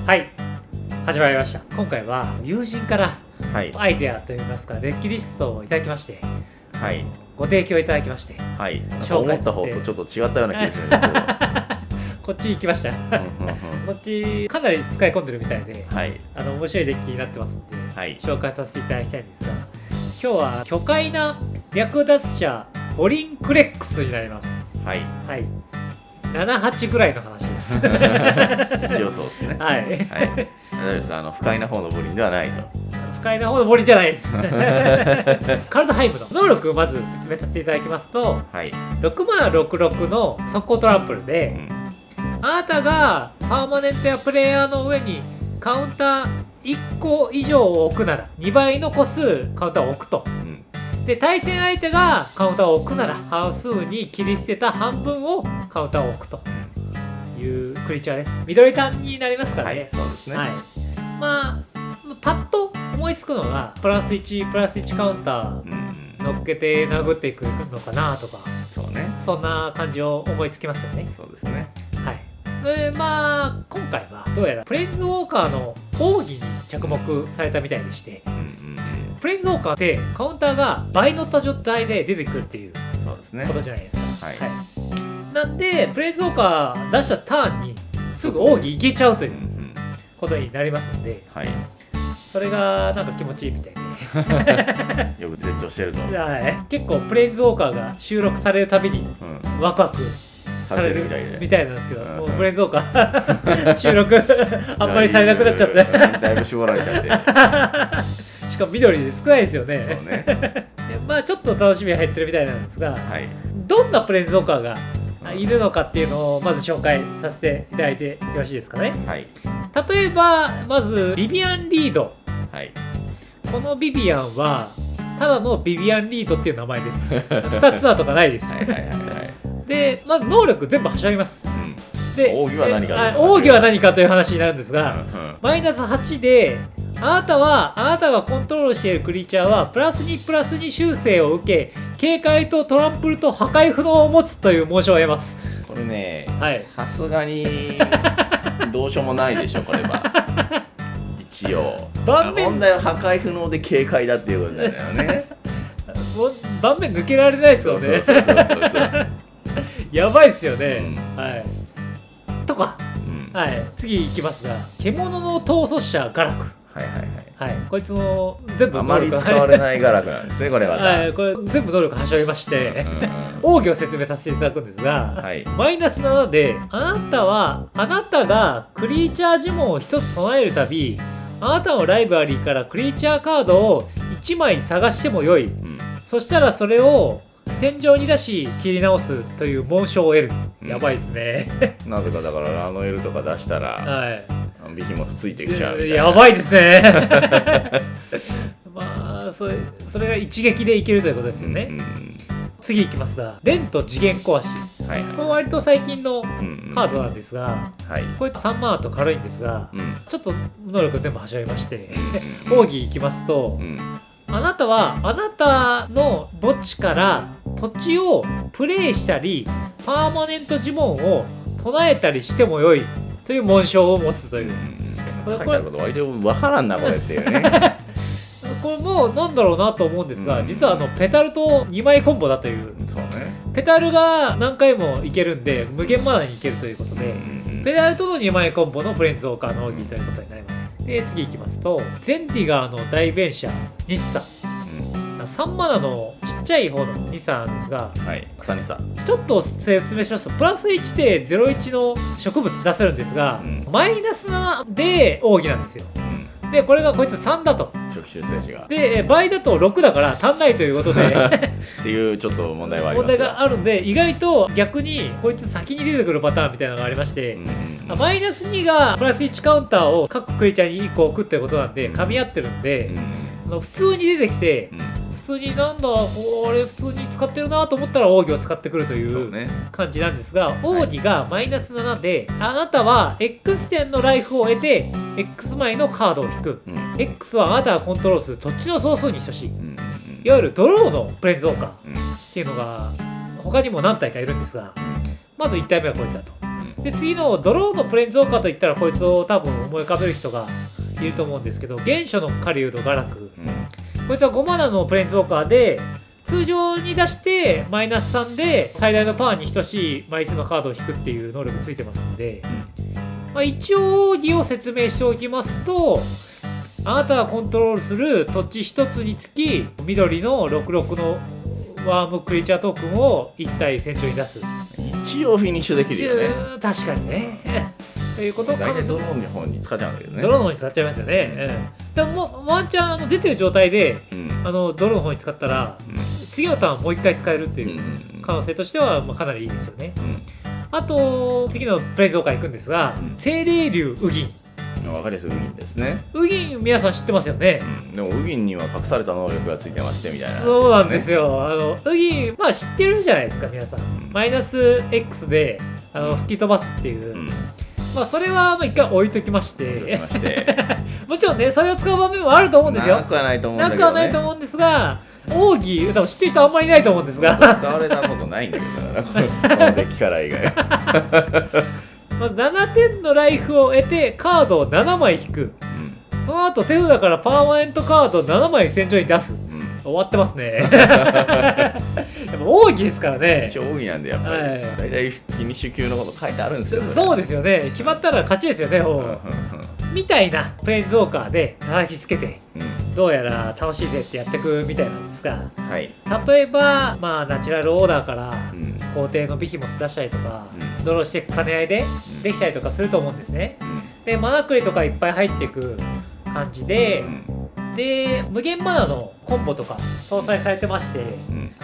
はい、始まりました。今回は友人からはい、アイデアといいますか、デッキリストをいただきまして、はい、ご提供いただきまして、はい。なんか紹思った介させて方とちょっと違ったような気がするんですけど。こっち行きました。うんうんうん。こっちかなり使い込んでるみたいで、はい、面白いデッキになってますんで、はい、紹介させていただきたいんですが、今日は巨大な略奪者オリンクレックスになります。はい。はい。78ぐらいの話です。一応そうですね。はい。はい。大丈夫です。不快な方のボリンではないと。不快な方のボリンじゃないです。カルトハイブの能力をまず説明させていただきますと、はい。6マナ66の速攻トランプルうで、ん。あなたがパーマネントやプレイヤーの上にカウンター1個以上を置くなら2倍の個数カウンターを置くと。うん。で、対戦相手がカウンターを置くなら半数に切り捨てた半分をカウンターを置くというクリーチャーです。緑タンになりますからはい、ね。そうですね。はい。まあ、パッと思いつくのがプラス1カウンターうんうん。乗っけて殴っていくのかなとか、そうね。そんな感じを思いつきますよね。そうですね。はい。で、まあ今回はどうやらプレインズウォーカーの奥義に着目されたみたいでして、うんうんうん。プレインズウォーカーってカウンターが倍乗った状態で出てくるっていうそうですねこ。とじゃないですか。はい。なんでプレインズウォーカー出したターンにすぐ奥義いけちゃうといううんうん。ことになりますんで、はい。それがなんか気持ちいいみたいで。よく絶頂してると。はい、結構プレインズウォーカーが収録されるたびにうん。ワクワクされるみたいで。みたいなんですけど、うんもうプレインズウォーカー収録あんまりされなくなっちゃってだいぶ絞られちゃって。しかも緑で少ないですよそうね。ね。でまあちょっと楽しみが入ってるみたいなんですが、はい。どんなプレインズウォーカーがいるのかっていうのをまず紹介させていただいてよろしいですかね。はい。例えばまずビビアン・リード。はい。このビビアンはただのビビアン・リードっていう名前です。2つだとかないです。はいはいはいはい。でまず能力全部はしょります。うん。で奥義は何か奥義は何かという話になるんですが、うんマイナス8であなたがコントロールしているクリーチャーはプラス2修正を受け、警戒とトランプルと破壊不能を持つというモーションを得ます。これね、はいさすがにどうしようもないでしょ、これは。一応。盤面問題は破壊不能で警戒だっていうことだよね。もう盤面抜けられないですよね。そうそうやばいっすよね。うはいとか、うん。はい、次いきますが、獣の統率者ガラク。はいはいはい。はい、こいつの全部あまり能力使われないガラクなんですね、これまた。はい、これ全部能力はしょりましてうんうん奥義を説明させていただくんですが、はい。マイナス7であなたがクリーチャー呪文を1つ備えるたび、あなたのライブラリーからクリーチャーカードを1枚探してもよい。うん。そしたらそれを戦場に出し切り直すという紋章を得る。うんやばいですね。なぜかだからラノエルとか出したら、はビキモスついてきちゃうみたいい。な。やばいですね。まあそれが一撃でいけるということですよね。うんうん次いきますが、レント次元壊し。うん。はいこれ割と最近のうんうんカードなんですが、はい。こいつ3マナと軽いんですが、うん。ちょっと能力全部はしょりましてうん奥義いきますと、うん。あなたの墓地から土地をプレイしたりパーマネント呪文を唱えたりしてもよいという紋章を持つという、書いてあること割とわからんなこれっていうね。これもなんだろうなと思うんですが、うん実はペタルと2枚コンボだという。そうね。ペタルが何回もいけるんで無限マナにいけるということで、ペタルとの2枚コンボのプレインズウォーカーの奥義ということになります。で次いきますと、ゼンディガーの代弁者ニッサ3マナのちっちゃい方のニッサなんですが、はい。草にさ。ちょっと説明しますと、プラス1で01の植物出せるんですが、うんマイナス7で奥義なんですよ。うん。でこれがこいつ3だと。初期修正士が。で倍だと6だから足んないということでっていうちょっと問題はあります問題があるんで、意外と逆にこいつ先に出てくるパターンみたいなのがありまして、マイナス2がプラス1カウンターを各クリーチャーに1個置くってことなんで噛み合ってるんで、普通に出てきて、普通になんだこれ普通に使ってるなと思ったら奥義を使ってくるという感じなんですが、奥義がマイナス7で、あなたは X 点のライフを得て X 枚のカードを引く、X はあなたがコントロールする土地の総数に等しい、いわゆるドローのプレインズウォーカーっていうのが他にも何体かいるんですが、まず1体目はこいつだと。で次のドローのプレーンズウォーカーといったらこいつを多分思い浮かべる人がいると思うんですけど、原初の狩人ガラク、こいつは5マナのプレーンズウォーカーで通常に出してマイナス3で最大のパワーに等しい枚数のカードを引くっていう能力ついてますんで、一応奥義を説明しておきますと、あなたがコントロールする土地1つにつき緑の66のワームクリーチャートークンを1体戦場に出す。一応フィニッシュできるよね。確かにねということを大体ドローンの方に使っちゃうんだけどね。ドローンの方に使っちゃいますよね、でもワンチャン出てる状態で、ドローンの方に使ったら、次のターンもう1回使えるっていう可能性としては、かなりいいですよね、あと次のプレイズウォーカー行くんですが、精霊竜ウギン。分かりやすいウギンですね。ウギン皆さん知ってますよね、でもウギンには隠された能力がついてましてみたいな、そうなんですよ。ウギン知ってるじゃないですか皆さん、マイナス X で吹き飛ばすっていう、それは一回置いときましてもちろんねそれを使う場面もあると思うんですよ。なくはないと思うんだけどね。なくはないと思うんですが、奥義多分知ってる人あんまりいないと思うんですが使われたことないんだけどなこのデッキから以外まず7点のライフを得てカードを7枚引く、その後手札からパーマネントカードを7枚戦場に出す、終わってますねやっぱ奥義ですからね。一応奥義なんでやっぱり、大体フィニッシュ級のこと書いてあるんですよ。そうですよね。決まったら勝ちですよね、みたいなプレーンズウォーカーで叩きつけて、どうやら楽しいぜってやっていくみたいなんですが、例えばナチュラルオーダーから皇帝のビヒモス出したりとか、ドローしていく兼ね合いでできたりとかすると思うんですね、でマナクリとかいっぱい入っていく感じで、で無限マナのコンボとか搭載されてまして、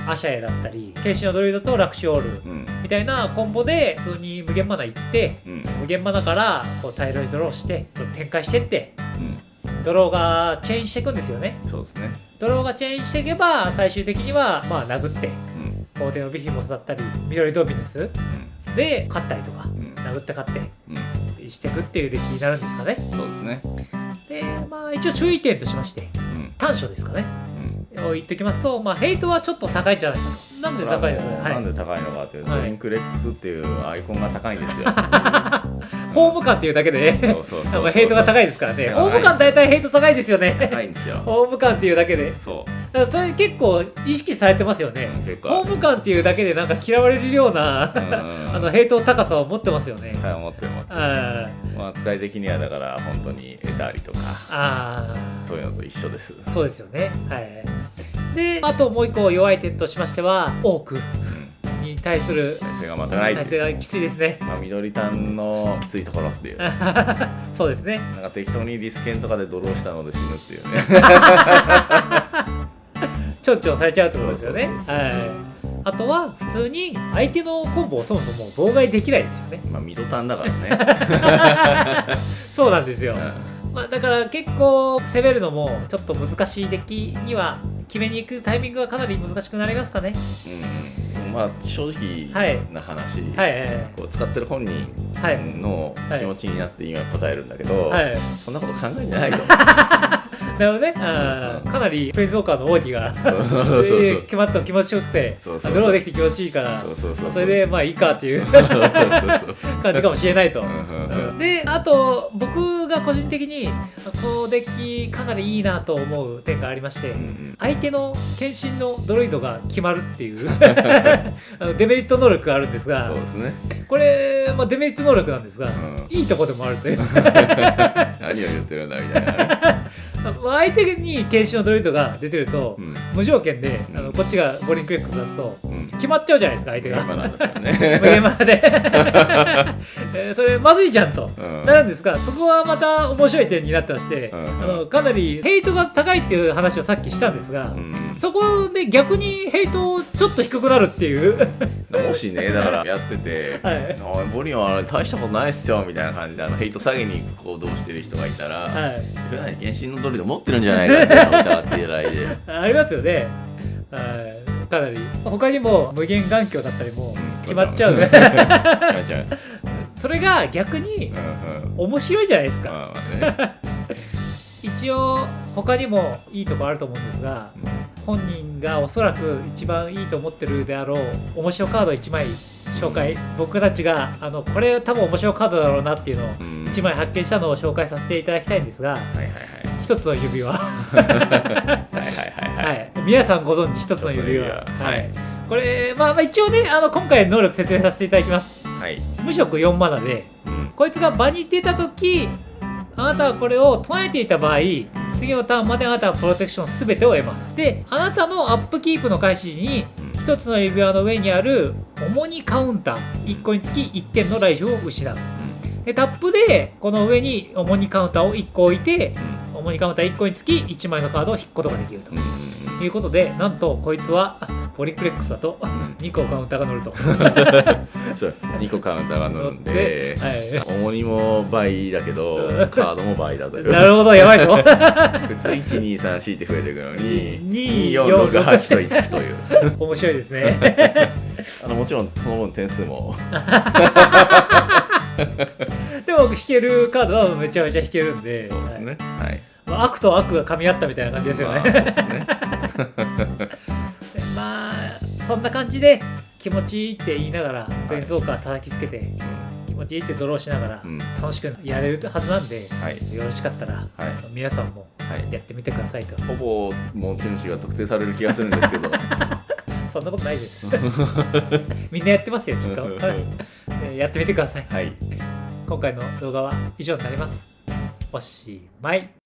アシャエだったりケイシのドルイドとラクシオールみたいなコンボで普通に無限マナいって、無限マナから大量にドローして展開してって、ドローがチェーンしていくんですよね。そうですね。ドローがチェーンしていけば最終的には殴って、皇帝のビヒモスだったり緑ドビヌスで勝ったりとか、殴って勝ってしていくっていうデッキになるんですかね。そうですね。で一応注意点としまして、短所ですかね、を言っておきますと、ヘイトはちょっと高いんじゃないかと。なんで高いのか、なんで高いのかっていうと、ドリンクレックスっていうアイコンが高いんですよホーム感っていうだけでねヘイトが高いですからね。ホーム感大体ヘイト高いですよね。高いんですよホーム感っていうだけで。そうだからそれ結構意識されてますよね、ホーム感っていうだけでなんか嫌われるようなヘイトの高さを持ってますよね。はい、持ってる。使い的にはだから本当にエターリとかそういうのと一緒です。そうですよね。であともう一個弱い点としましてはオークに対する耐性がまたない。耐性がきついですね。緑単のきついところっていうそうですね。なんか適当にリスケンとかでドローしたので死ぬっていうねちょんちょんされちゃうってことですよね。あとは普通に相手のコンボをそもそも妨害できないですよね。緑単だからねそうなんですよ、だから結構攻めるのもちょっと難しいデッキには決めに行くタイミングがかなり難しくなりますかね。正直な話、使ってる本人の気持ちになって今答えるんだけど、そんなこと考えてないと思うなるほどね。かなりプレインズウォーカーの王子が決まったの気持ちよくて、ドローできて気持ちいいから、それでいいかっていう感じかもしれないと。であと僕が個人的にこのデッキかなりいいなと思う点がありまして、相手の献身のドロイドが決まるっていうデメリット能力があるんですが、そうですね。これ、デメリット能力なんですが、いいとこでもあるという何を言ってるんだみたいな相手に献身のドロイドが出てると、無条件でこっちがゴリンク X 出すと、決まっちゃうじゃないですか相手が。無限マナでそれまずいじゃんとなるんですが、そこはまた面白い点になってまして、かなりヘイトが高いっていう話をさっきしたんですが、そこで逆にヘイトちょっと低くなるっていうもしね、だからやっててボリンは大したことないっすよみたいな感じでヘイト下げに行動してる人がいたら、普段原神のドリル持ってるんじゃないかって疑っていただいてありますよね。かなり他にも無限眼鏡だったりも決まっちゃうそれが逆に面白いじゃないですか。一応他にもいいとこあると思うんですが、本人がおそらく一番いいと思ってるであろう面白カード1枚紹介、僕たちがこれ多分面白いカードだろうなっていうのを1枚発見したのを紹介させていただきたいんですが、一つの指輪皆さんご存知一つの指輪、これ一応ね今回の能力説明させていただきます。無色4マナで、こいつが場に出た時あなたはこれを唱えていた場合、次のターンまであなたはプロテクション全てを得ます。で、あなたのアップキープの開始時に一つの指輪の上にある重荷カウンター1個につき1点のライフを失う。で、タップでこの上に重荷カウンターを1個置いて、重荷カウンター1個につき1枚のカードを引くことができるということで、なんとこいつはポリンクレックスだと2個カウンターが乗るとそう2個カウンターが乗るんで、重荷も倍だけどカードも倍だという。なるほど、やばいぞ。普通123強いて増えていくのに246といくという面白いですね。もちろんこの分点数もでも引けるカードはめちゃめちゃ引けるんで、そうですね、悪と悪が噛み合ったみたいな感じですよね。そんな感じで気持ちいいって言いながらプレーンズウォーカー叩きつけて、気持ちいいってドローしながら楽しくやれるはずなんで、よろしかったら皆さんもやってみてくださいと。ほぼ持ち主が特定される気がするんですけどそんなことないです。みんなやってますよ、きっと。やってみてください。今回の動画は以上になります。おしまい。